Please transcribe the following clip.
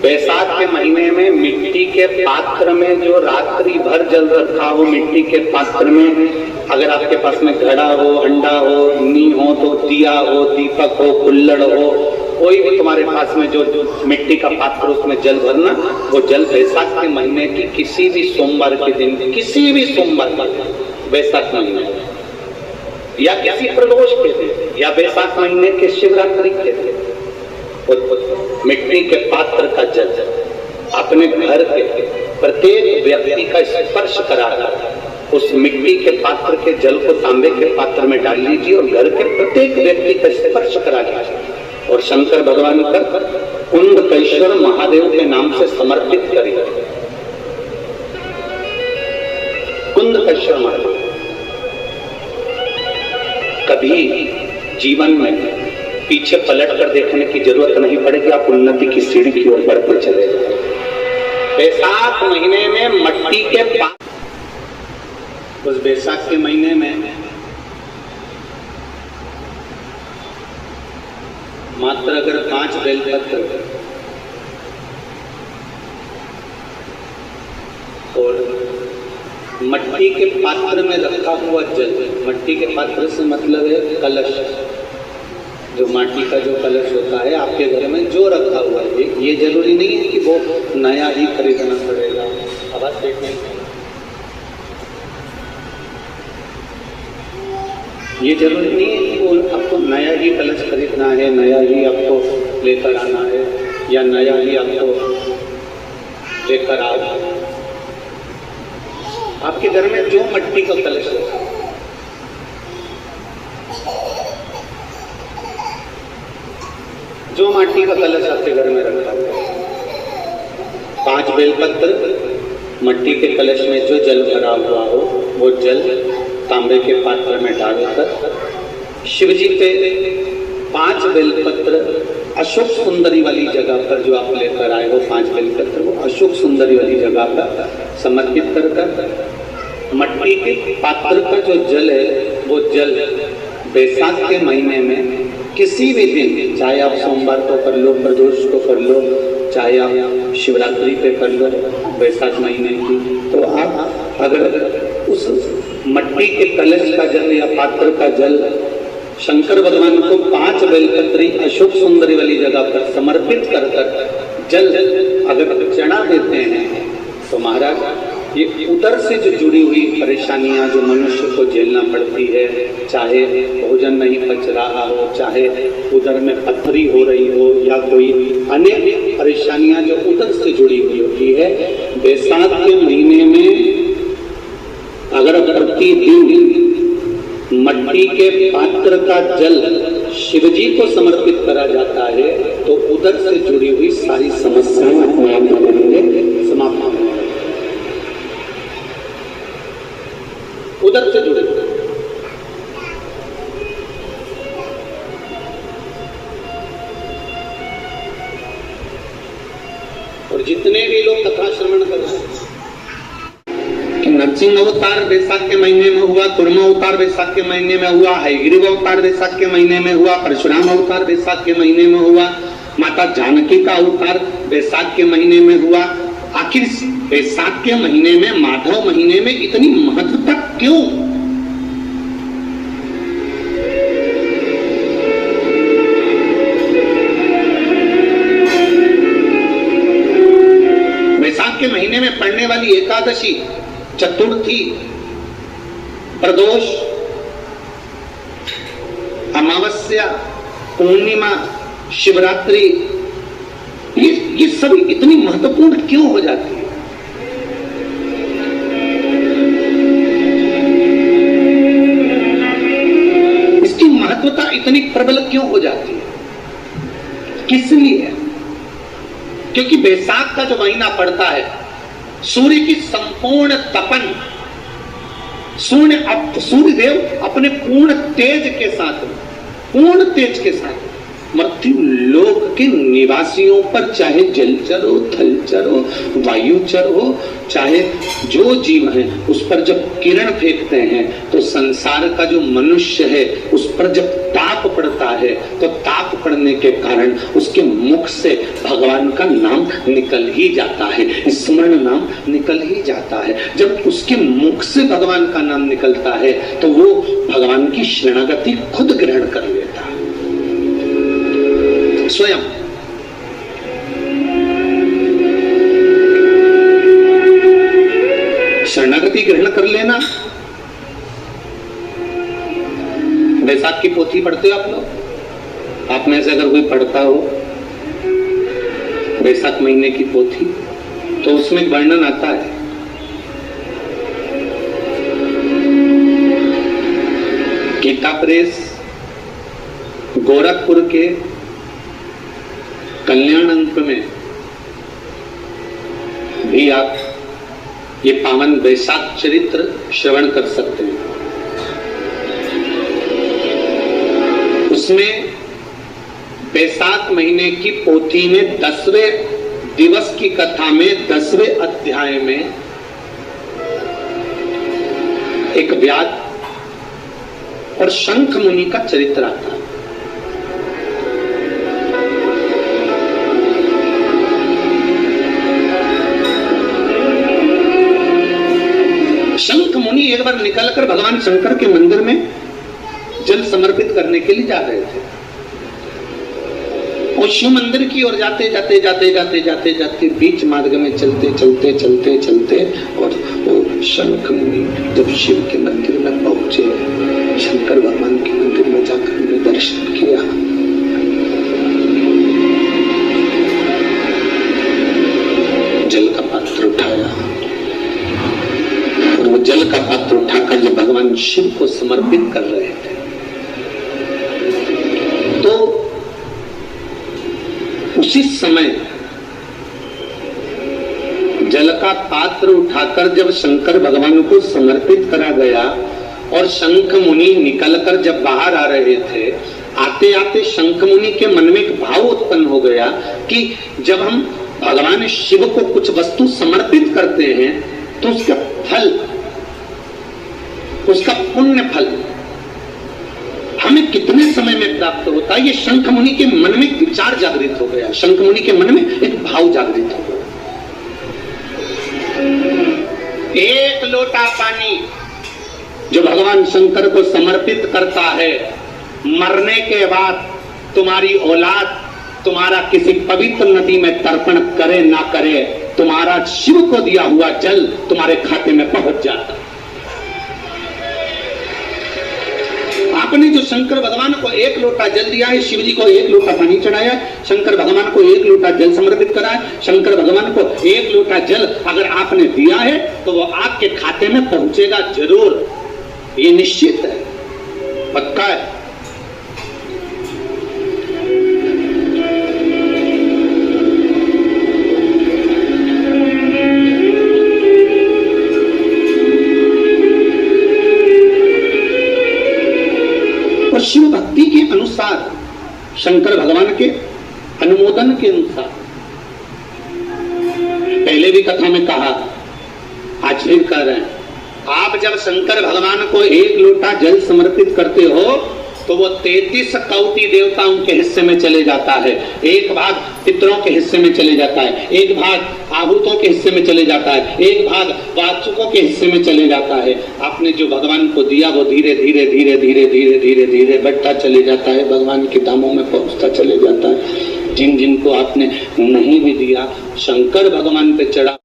बैसाख के महीने में मिट्टी के पात्र में जो रात्रि भर जल रखा हो, मिट्टी के पात्र में अगर आपके पास में घड़ा हो, हंडा हो, नी हो, तो दिया हो, दीपक हो, कुल्हड़ हो, कोई भी तुम्हारे पास में जो मिट्टी का पात्र उसमें जल भरना, वो जल बैसाख के महीने की किसी भी सोमवार के दिन, किसी भी सोमवार का बैसाख महीने या किसी प्रदोष के दिन या बैसाख महीने के शिवरात्रि के दिन मिट्टी के पात्र का जल अपने घर के प्रत्येक व्यक्ति का स्पर्श कराकर उस मिट्टी के पात्र के जल को तांबे के पात्र में डाल लीजिए और घर के प्रत्येक व्यक्ति का स्पर्श करा लीजिए और शंकर भगवान का कुंडकेश्वर महादेव के नाम से समर्पित करिए। कुंडकेश्वर महादेव कभी जीवन में पीछे पलट कर देखने की जरूरत नहीं पड़ेगी, आप उन्नति की सीढ़ी की ओर बढ़ते चले जाएंगे। बैसाख महीने में मट्टी के उस बैसाख के महीने में मात्र अगर 5 बेलपत्र और मट्टी के पात्र में रखा हुआ जल, मट्टी के पात्र से मतलब है कलश, जो माटी का जो कलश होता है आपके घर में जो रखा हुआ है, ये जरूरी नहीं है कि वो नया ही खरीदना पड़ेगा। आवाज देखने ये जरूरी नहीं है कि वो आपको नया ही कलश खरीदना है, नया ही आपको लेकर आना है या नया ही आपको लेकर आओ। आपके घर में जो मट्टी का कलश है, जो माटी का कलश आपके घर में रखा हुआ है, 5 बेलपत्र मट्टी के कलश में जो जल भरा हुआ हो, वो जल तांबे के पात्र में डालकर शिव जी पे 5 बेलपत्र अशोक सुंदरी वाली जगह पर जो आप लेकर आए हो, 5 बेलपत्र वो अशोक सुंदरी वाली जगह पर समर्पित कर मट्टी के पात्र का जो जल है, वो जल बैसाख के महीने में किसी भी दिन, चाहे आप सोमवार को कर लो, प्रदोष को कर लो, चाहे आप शिवरात्रि पे कर लो बैसाख महीने की, तो आप अगर उस मट्टी के कलश का जल या पात्र का जल शंकर भगवान को 5 बेलपत्री अशोक सुंदरी वाली जगह पर समर्पित कर जल अगर चढ़ा देते हैं, तो महाराज ये उदर से जो जुड़ी हुई परेशानियां जो मनुष्य को झेलना पड़ती है, चाहे भोजन नहीं पच रहा हो, चाहे उदर में पथरी हो रही हो, या कोई अनेक परेशानियां जो उदर से जुड़ी हुई होती है, बैसाख के महीने में अगर प्रतिदिन मट्टी के पात्र का जल शिवजी को समर्पित करा जाता है, तो उदर से जुड़ी हुई सारी समस्याएं अपने आप समाप्त हो जाएंगी। उदर से जुड़े और जितने भी लोग कथा श्रवण कर रहे हैं, नरसिंह अवतार बैसाख के महीने में हुआ, कुर्म अवतार बैसाख के महीने में हुआ, हयग्रीव अवतार बैसाख के महीने में हुआ, परशुराम अवतार बैसाख के महीने में हुआ, माता जानकी का अवतार बैसाख के महीने में हुआ। आखिर बैसाख के महीने में, माधव महीने में इतनी महत्वता क्यों? बैसाख के महीने में पड़ने वाली एकादशी, चतुर्थी, प्रदोष, अमावस्या, पूर्णिमा, शिवरात्रि, ये सब इतनी महत्वपूर्ण क्यों हो जाती है? इसकी महत्वता इतनी प्रबल क्यों हो जाती है? किस लिए? क्योंकि बैसाख का जो महीना पड़ता है, सूर्य की संपूर्ण तपन, सूर्यदेव अपने पूर्ण तेज के साथ मृत्यु लोक के निवासियों पर, चाहे जलचर हो, थलचर हो, वायुचर हो, चाहे जो जीव है, उस पर जब किरण फेंकते हैं तो संसार का जो मनुष्य है उस पर जब ताप पड़ता है, तो ताप पड़ने के कारण उसके मुख से भगवान का नाम निकल ही जाता है, स्मरण नाम निकल ही जाता है। जब उसके मुख से भगवान का नाम निकलता है तो वो भगवान की शरणागति खुद ग्रहण कर लेता है स्वयं। शरणागति ग्रहण कर लेना। बैसाख की पोथी पढ़ते हो आप लोग? आप में से अगर कोई पढ़ता हो बैसाख महीने की पोथी, तो उसमें वर्णन आता है गीता प्रेस गोरखपुर के कल्याण अंक में भी आप ये पावन बैसाख चरित्र श्रवण कर सकते हैं। उसमें बैसाख महीने की पोथी में 10वें दिवस की कथा में 10वें अध्याय में एक व्याध और शंख मुनि का चरित्र आता है। शंख मुनि एक बार निकलकर भगवान शंकर के मंदिर में जल समर्पित करने के लिए जा रहे थे और शिव मंदिर की ओर जाते जाते जाते जाते जाते जाते बीच मार्ग में चलते चलते चलते चलते और शंख मुनि जब शिव के मंदिर में पहुंचे, शंकर भगवान के मंदिर में जाकर उन्हें दर्शन किया, जल का पात्र उठाया और वो जल का पात्र उठाकर जब भगवान शिव को समर्पित कर रहे थे तो उसी समय जल का पात्र उठाकर जब शंकर भगवान को समर्पित करा गया और शंख मुनि निकलकर जब बाहर आ रहे थे, आते आते शंख मुनि के मन में एक भाव उत्पन्न हो गया कि जब हम भगवान शिव को कुछ वस्तु समर्पित करते हैं तो उसका फल, उसका पुण्य फल हमें कितने समय में प्राप्त होता है। ये शंख मुनि के मन में विचार जागृत हो गया, शंख मुनि के मन में एक भाव जागृत हो गया। एक लोटा पानी जो भगवान शंकर को समर्पित करता है, मरने के बाद तुम्हारी औलाद तुम्हारा किसी पवित्र नदी में तर्पण करे ना करे, तुम्हारा शिव को दिया हुआ जल तुम्हारे खाते में पहुंच जाता है। आपने जो शंकर भगवान को एक लोटा जल दिया है, शिव जी को एक लोटा पानी चढ़ाया, शंकर भगवान को एक लोटा जल समर्पित करा है, शंकर भगवान को एक लोटा जल अगर आपने दिया है तो वो आपके खाते में पहुंचेगा जरूर, ये निश्चित है, पक्का है। और शिव भक्ति के अनुसार, शंकर भगवान के अनुमोदन के अनुसार, पहले भी कथा में कहा, आज फिर कह रहे हैं, आप जब शंकर भगवान को एक लोटा जल समर्पित करते हो तो वो 33 कौटि देवताओं के हिस्से में चले जाता है, एक भाग पितरों के हिस्से में चले जाता है, एक भाग आहूतों के हिस्से में चले जाता है, एक भाग वाचकों के हिस्से में चले जाता है। आपने जो भगवान को दिया वो धीरे धीरे धीरे धीरे धीरे धीरे धीरे बढ़ता चले जाता है, भगवान के धामों में पहुंचता चले जाता है। जिन जिनको आपने नहीं भी दिया, शंकर भगवान पे चढ़ा